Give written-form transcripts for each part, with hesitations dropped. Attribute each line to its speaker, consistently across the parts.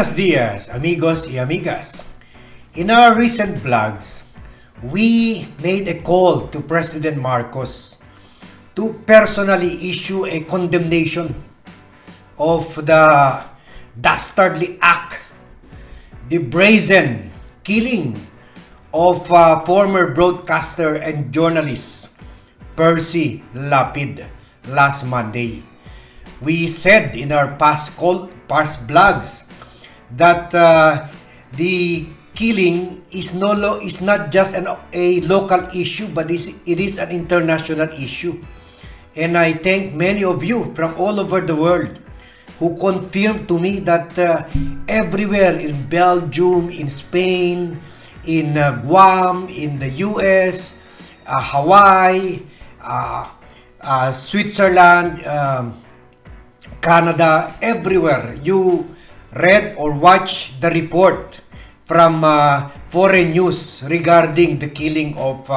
Speaker 1: Buenos dias, amigos y amigas. In our recent vlogs, we made a call to President Marcos to personally issue a condemnation of the dastardly act, the brazen killing of former broadcaster and journalist Percy Lapid last Monday. We said in our past vlogs that the killing is not just a local issue, but it is an international issue. And I thank many of you from all over the world who confirmed to me that everywhere in Belgium, in Spain, in Guam, in the US, Hawaii, Switzerland, Canada, everywhere you read or watched the report from foreign news regarding the killing of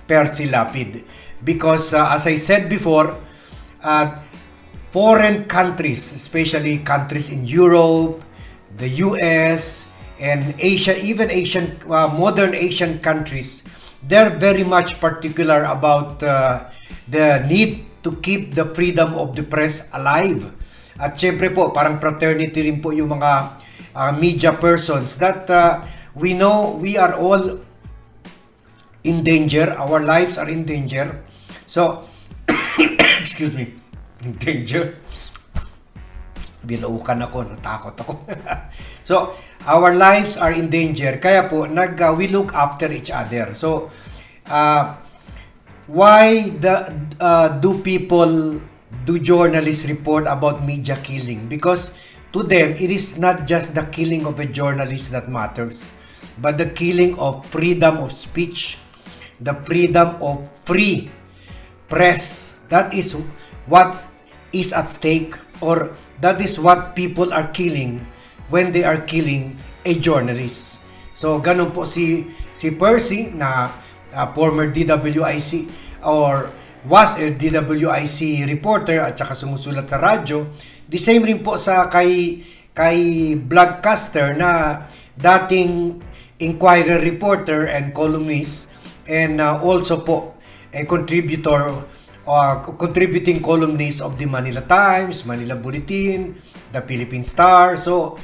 Speaker 1: Percy Lapid. Because as I said before, foreign countries, especially countries in Europe, the US, and Asia, even modern Asian countries, they're very much particular about the need to keep the freedom of the press alive. At syempre po, parang fraternity rin po yung mga media persons that we know we are all in danger. Our lives are in danger. So, excuse me, in danger. Bilaukan ako, natakot ako. So, our lives are in danger. Kaya po, we look after each other. So, why do journalists report about media killing? Because to them, it is not just the killing of a journalist that matters, but the killing of freedom of speech, the freedom of free press. That is what is at stake, or that is what people are killing when they are killing a journalist. So, ganun po si Percy na former DWIC or was a DWIC reporter at saka sumusulat sa radyo. The same rin po sa kay Vlogcaster na dating Inquirer reporter and columnist, and also po a contributing columnist of the Manila Times, Manila Bulletin, the Philippine Star. So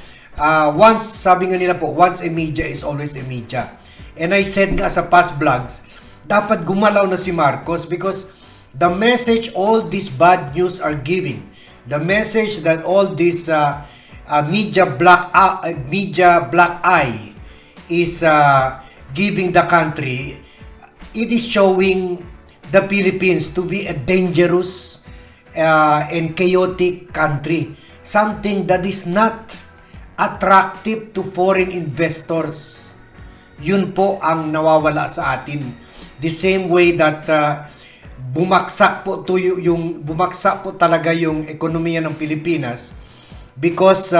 Speaker 1: sabi nga nila po, once a media is always a media. And I said nga sa past vlogs, dapat gumalaw na si Marcos because the message all these bad news are giving, the message that all this media black eye is giving the country, it is showing the Philippines to be a dangerous and chaotic country, something that is not attractive to foreign investors. Yun po ang nawawala sa atin. The same way that bumagsak po talaga yung ekonomiya ng Pilipinas because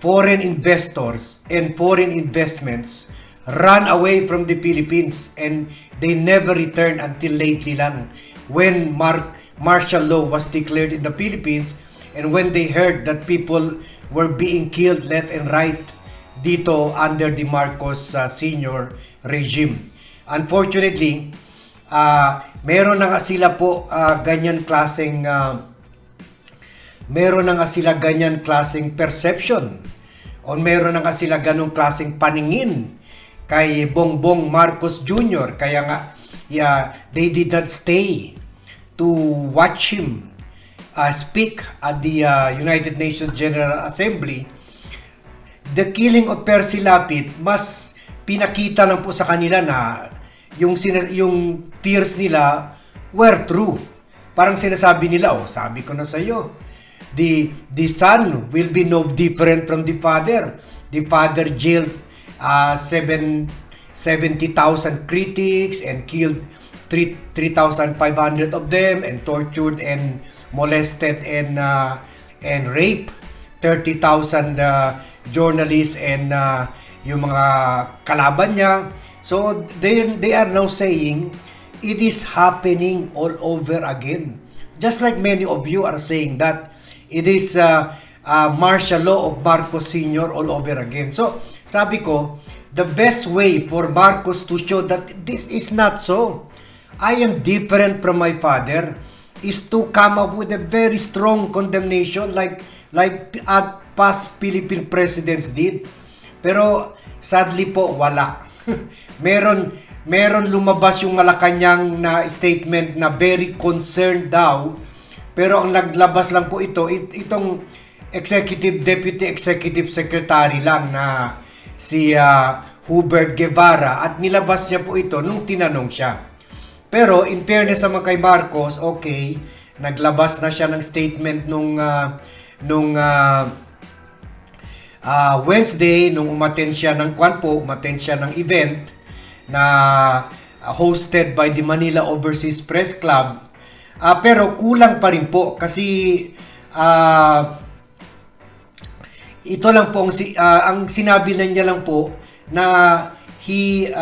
Speaker 1: foreign investors and foreign investments run away from the Philippines and they never return until lately lang when martial law was declared in the Philippines, and when they heard that people were being killed left and right dito under the Marcos senior regime. Unfortunately, meron na nga sila po ganyan klaseng perception, o meron na nga sila ganong klaseng paningin kay Bongbong Marcos Jr. Kaya nga, they did not stay to watch him speak at the United Nations General Assembly. The killing of Percy Lapid, mas pinakita lang po sa kanila na yung fears nila were true. Parang sinasabi nila, sabi ko na sa iyo, the son will be no different from the father. The father jailed 70,000 critics and killed 3,500 of them, and tortured and molested and raped 30,000 journalists and yung mga kalaban niya. So they are now saying it is happening all over again. Just like many of you are saying that it is martial law of Marcos Sr. all over again. So, sabi ko, the best way for Marcos to show that this is not so, I am different from my father, is to come up with a very strong condemnation like past Philippine presidents did. Pero sadly po, wala. meron lumabas yung Malacanang na statement na very concerned daw, pero ang naglabas lang po itong Deputy Executive Secretary lang na si Hubert Guevara, at nilabas niya po ito nung tinanong siya. Pero in fairness sa mga kay Marcos, okay, naglabas na siya ng statement nung Wednesday, nung umattend siya ng event na hosted by the Manila Overseas Press Club. Pero kulang pa rin po kasi ito lang po ang sinabi lang niya lang po na he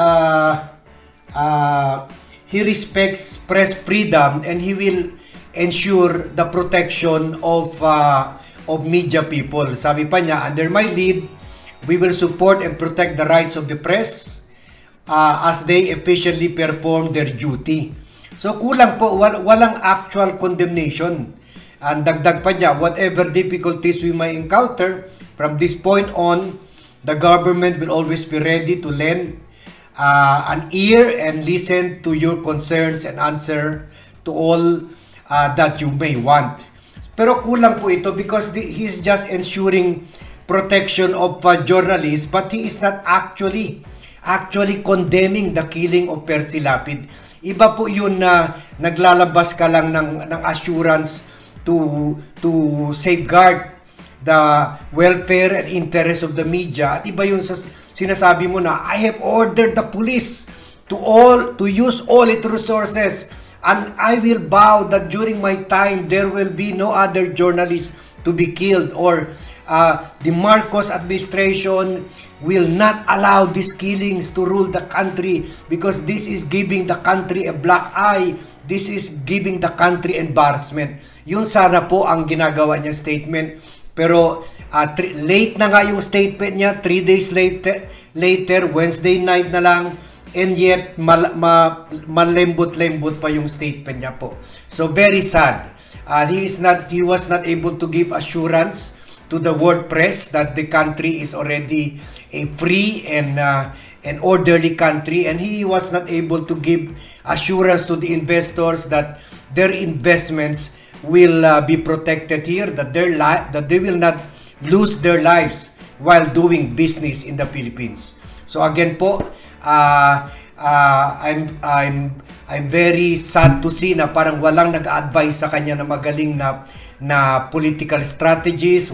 Speaker 1: respects press freedom and he will ensure the protection of media people. Sabi pa niya, under my lead, we will support and protect the rights of the press as they efficiently perform their duty. So kulang po, walang actual condemnation. And dagdag pa niya, whatever difficulties we may encounter, from this point on, the government will always be ready to lend an ear and listen to your concerns and answer to all that you may want. Pero kulang po ito because he's just ensuring protection of journalists, but he is not actually condemning the killing of Percy Lapid. Iba po yun na naglalabas ka lang ng assurance to safeguard the welfare and interest of the media, at iba yung sinasabi mo na I have ordered the police to use all its resources, and I will vow that during my time there will be no other journalists to be killed, or the Marcos administration will not allow these killings to rule the country because this is giving the country a black eye. This is giving the country embarrassment. Yun sana po ang ginagawa niyang statement. Pero late na nga yung statement niya, 3 days later, Wednesday night na lang, and yet malembot-lembot pa yung statement niya po. So very sad. He was not able to give assurance to the world press that the country is already a free and orderly country, and he was not able to give assurance to the investors that their investments will be protected here, that they will not lose their lives while doing business in the Philippines. So again po, I'm very sad to see na parang walang nag-advise sa kanya na magaling na political strategies,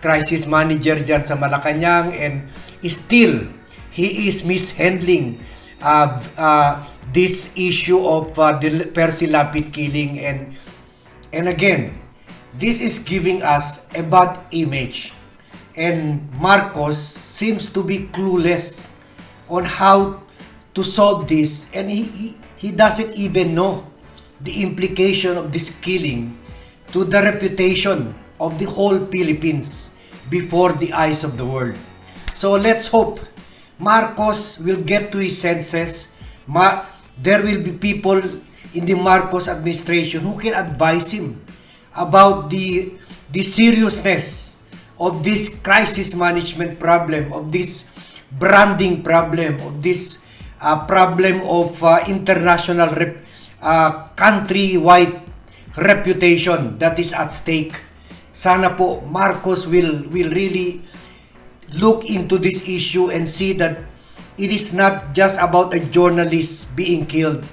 Speaker 1: crisis manager dyan sa Malacanang, and still he is mishandling this issue of the Percy Lapid killing, and again, this is giving us a bad image, and Marcos seems to be clueless on how to solve this, and he doesn't even know the implication of this killing to the reputation of the whole Philippines before the eyes of the world. So let's hope Marcos will get to his senses. There will be people in the Marcos administration who can advise him about the seriousness of this crisis management problem, of this branding problem, of this problem of international countrywide reputation that is at stake. Sana po Marcos will really look into this issue and see that it is not just about a journalist being killed,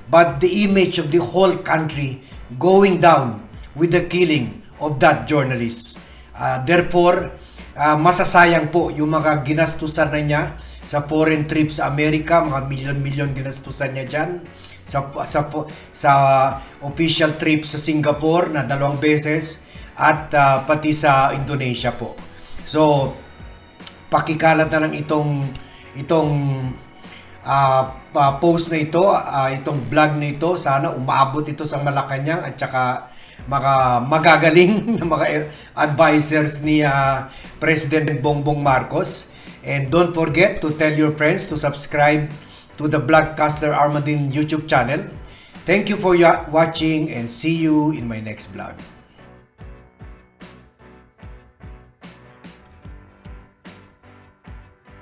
Speaker 1: but the image of the whole country going down with the killing of that journalist. Therefore, masasayang po yung mga ginastusan na niya sa foreign trip sa Amerika, mga milyon-milyon ginastusan niya dyan, sa official trip sa Singapore na 2 beses, at pati sa Indonesia po. So, pakikalat na lang itong post na ito, itong vlog na ito. Sana umabot ito sa Malacanang at saka magagaling na mga advisors ni President Bongbong Marcos. And don't forget to tell your friends to subscribe to the Vlogcaster Armand Dean YouTube channel. Thank you for watching and see you in my next vlog.